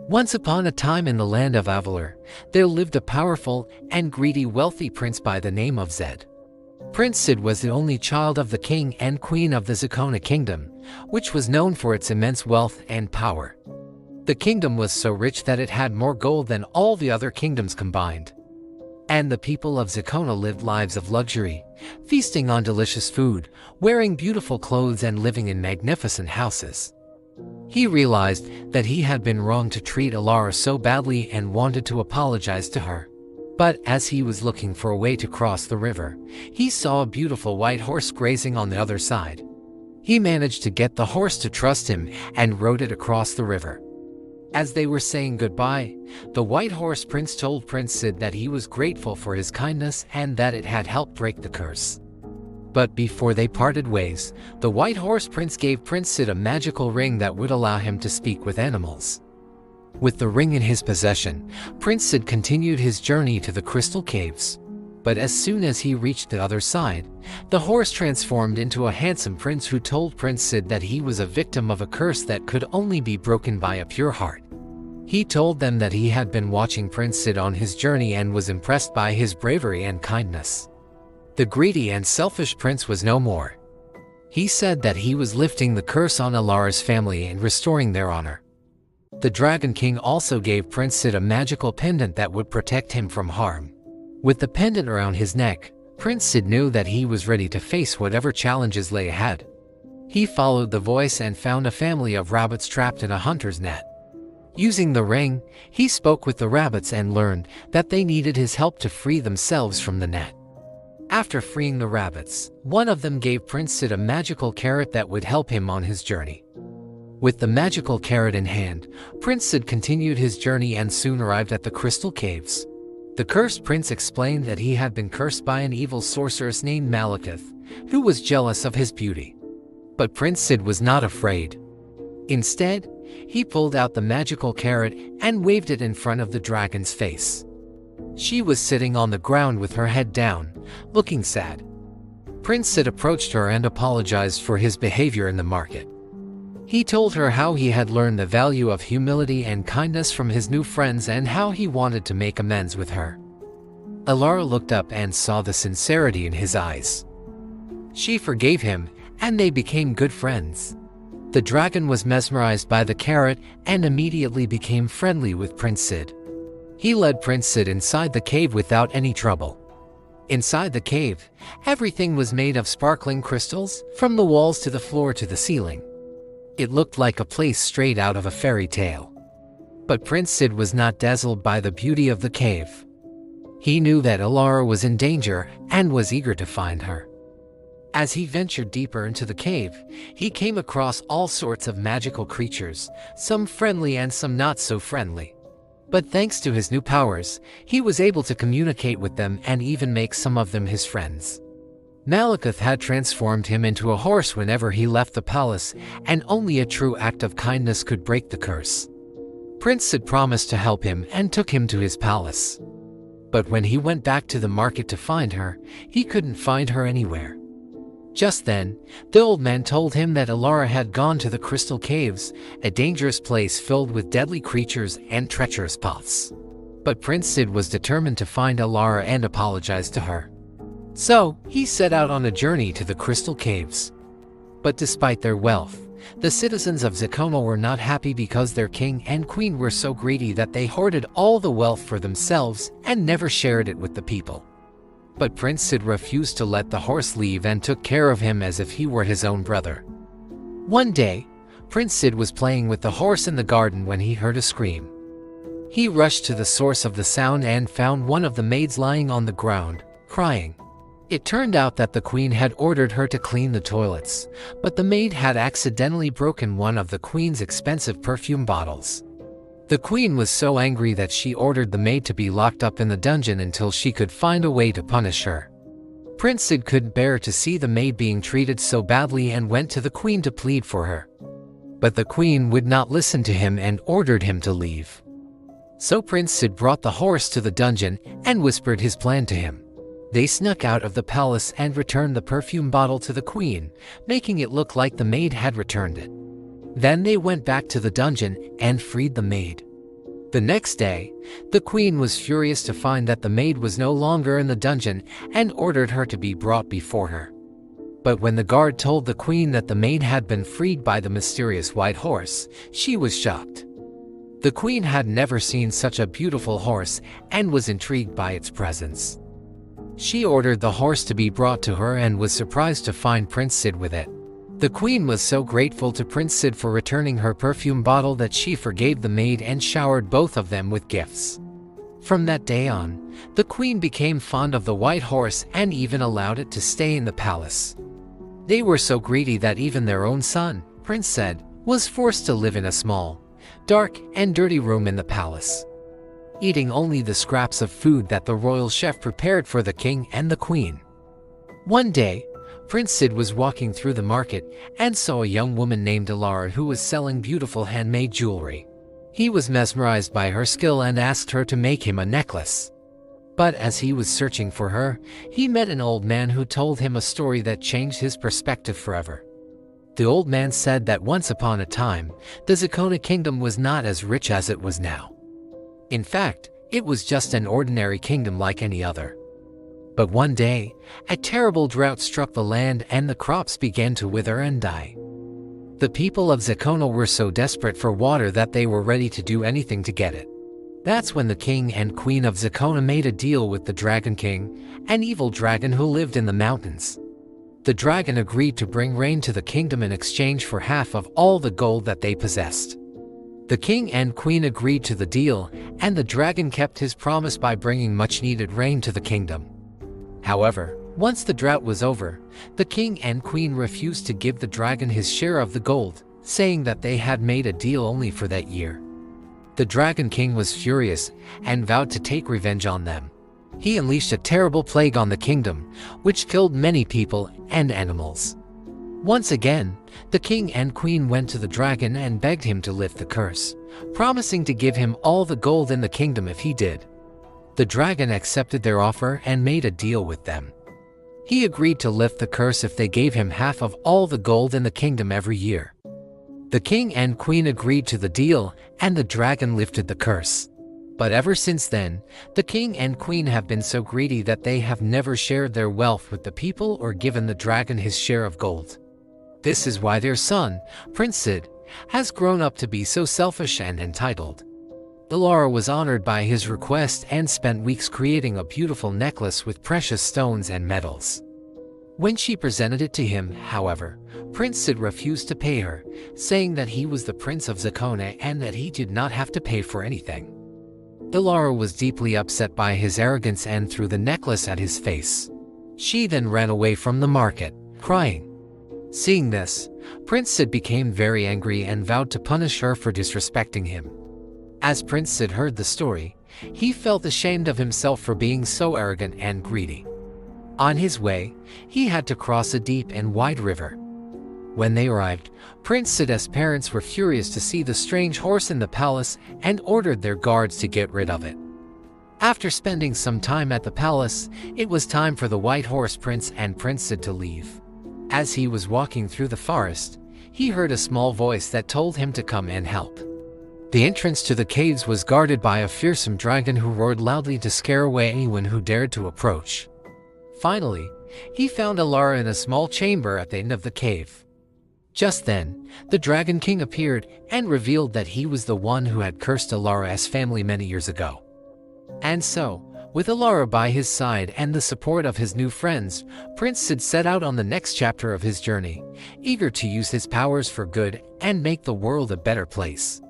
Once upon a time in the land of Avalor, there lived a powerful and greedy wealthy prince by the name of Zed. Prince Sid was the only child of the king and queen of the Zakona kingdom, which was known for its immense wealth and power. The kingdom was so rich that it had more gold than all the other kingdoms combined. And the people of Zakona lived lives of luxury, feasting on delicious food, wearing beautiful clothes and living in magnificent houses. He realized that he had been wrong to treat Alara so badly and wanted to apologize to her. But as he was looking for a way to cross the river, he saw a beautiful white horse grazing on the other side. He managed to get the horse to trust him and rode it across the river. As they were saying goodbye, the white horse prince told Prince Sid that he was grateful for his kindness and that it had helped break the curse. But before they parted ways, the white horse prince gave Prince Sid a magical ring that would allow him to speak with animals. With the ring in his possession, Prince Sid continued his journey to the crystal caves. But as soon as he reached the other side, the horse transformed into a handsome prince who told Prince Sid that he was a victim of a curse that could only be broken by a pure heart. He told them that he had been watching Prince Sid on his journey and was impressed by his bravery and kindness. The greedy and selfish prince was no more. He said that he was lifting the curse on Alara's family and restoring their honor. The Dragon King also gave Prince Sid a magical pendant that would protect him from harm. With the pendant around his neck, Prince Sid knew that he was ready to face whatever challenges lay ahead. He followed the voice and found a family of rabbits trapped in a hunter's net. Using the ring, he spoke with the rabbits and learned that they needed his help to free themselves from the net. After freeing the rabbits, one of them gave Prince Sid a magical carrot that would help him on his journey. With the magical carrot in hand, Prince Sid continued his journey and soon arrived at the crystal caves. The cursed prince explained that he had been cursed by an evil sorceress named Malekith, who was jealous of his beauty. But Prince Sid was not afraid. Instead, he pulled out the magical carrot and waved it in front of the dragon's face. She was sitting on the ground with her head down, looking sad. Prince Sid approached her and apologized for his behavior in the market. He told her how he had learned the value of humility and kindness from his new friends and how he wanted to make amends with her. Alara looked up and saw the sincerity in his eyes. She forgave him, and they became good friends. The dragon was mesmerized by the carrot and immediately became friendly with Prince Sid. He led Prince Sid inside the cave without any trouble. Inside the cave, everything was made of sparkling crystals, from the walls to the floor to the ceiling. It looked like a place straight out of a fairy tale. But Prince Sid was not dazzled by the beauty of the cave. He knew that Alara was in danger and was eager to find her. As he ventured deeper into the cave, he came across all sorts of magical creatures, some friendly and some not so friendly. But thanks to his new powers, he was able to communicate with them and even make some of them his friends. Malekith had transformed him into a horse whenever he left the palace, and only a true act of kindness could break the curse. Prince Sid promised to help him and took him to his palace. But when he went back to the market to find her, he couldn't find her anywhere. Just then, the old man told him that Alara had gone to the Crystal Caves, a dangerous place filled with deadly creatures and treacherous paths. But Prince Sid was determined to find Alara and apologize to her. So, he set out on a journey to the Crystal Caves. But despite their wealth, the citizens of Zakona were not happy because their king and queen were so greedy that they hoarded all the wealth for themselves and never shared it with the people. But Prince Sid refused to let the horse leave and took care of him as if he were his own brother. One day, Prince Sid was playing with the horse in the garden when he heard a scream. He rushed to the source of the sound and found one of the maids lying on the ground, crying. It turned out that the queen had ordered her to clean the toilets, but the maid had accidentally broken one of the queen's expensive perfume bottles. The queen was so angry that she ordered the maid to be locked up in the dungeon until she could find a way to punish her. Prince Sid couldn't bear to see the maid being treated so badly and went to the queen to plead for her. But the queen would not listen to him and ordered him to leave. So Prince Sid brought the horse to the dungeon and whispered his plan to him. They snuck out of the palace and returned the perfume bottle to the queen, making it look like the maid had returned it. Then they went back to the dungeon and freed the maid. The next day, the queen was furious to find that the maid was no longer in the dungeon and ordered her to be brought before her. But when the guard told the queen that the maid had been freed by the mysterious white horse, she was shocked. The queen had never seen such a beautiful horse and was intrigued by its presence. She ordered the horse to be brought to her and was surprised to find Prince Sid with it. The queen was so grateful to Prince Sid for returning her perfume bottle that she forgave the maid and showered both of them with gifts. From that day on, the queen became fond of the white horse and even allowed it to stay in the palace. They were so greedy that even their own son, Prince Sid, was forced to live in a small, dark, and dirty room in the palace, eating only the scraps of food that the royal chef prepared for the king and the queen. One day, Prince Sid was walking through the market and saw a young woman named Alara who was selling beautiful handmade jewelry. He was mesmerized by her skill and asked her to make him a necklace. But as he was searching for her, he met an old man who told him a story that changed his perspective forever. The old man said that once upon a time, the Zakona kingdom was not as rich as it was now. In fact, it was just an ordinary kingdom like any other. But one day, a terrible drought struck the land and the crops began to wither and die. The people of Zakona were so desperate for water that they were ready to do anything to get it. That's when the king and queen of Zakona made a deal with the Dragon King, an evil dragon who lived in the mountains. The dragon agreed to bring rain to the kingdom in exchange for half of all the gold that they possessed. The king and queen agreed to the deal, and the dragon kept his promise by bringing much-needed rain to the kingdom. However, once the drought was over, the king and queen refused to give the dragon his share of the gold, saying that they had made a deal only for that year. The Dragon King was furious and vowed to take revenge on them. He unleashed a terrible plague on the kingdom, which killed many people and animals. Once again, the king and queen went to the dragon and begged him to lift the curse, promising to give him all the gold in the kingdom if he did. The dragon accepted their offer and made a deal with them. He agreed to lift the curse if they gave him half of all the gold in the kingdom every year. The king and queen agreed to the deal, and the dragon lifted the curse. But ever since then, the king and queen have been so greedy that they have never shared their wealth with the people or given the dragon his share of gold. This is why their son, Prince Sid, has grown up to be so selfish and entitled. Alara was honored by his request and spent weeks creating a beautiful necklace with precious stones and metals. When she presented it to him, however, Prince Sid refused to pay her, saying that he was the Prince of Zakona and that he did not have to pay for anything. Alara was deeply upset by his arrogance and threw the necklace at his face. She then ran away from the market, crying. Seeing this, Prince Sid became very angry and vowed to punish her for disrespecting him. As Prince Sid heard the story, he felt ashamed of himself for being so arrogant and greedy. On his way, he had to cross a deep and wide river. When they arrived, Prince Sid's parents were furious to see the strange horse in the palace and ordered their guards to get rid of it. After spending some time at the palace, it was time for the white horse prince and Prince Sid to leave. As he was walking through the forest, he heard a small voice that told him to come and help. The entrance to the caves was guarded by a fearsome dragon who roared loudly to scare away anyone who dared to approach. Finally, he found Alara in a small chamber at the end of the cave. Just then, the Dragon King appeared and revealed that he was the one who had cursed Alara's family many years ago. And so, with Alara by his side and the support of his new friends, Prince Sid set out on the next chapter of his journey, eager to use his powers for good and make the world a better place.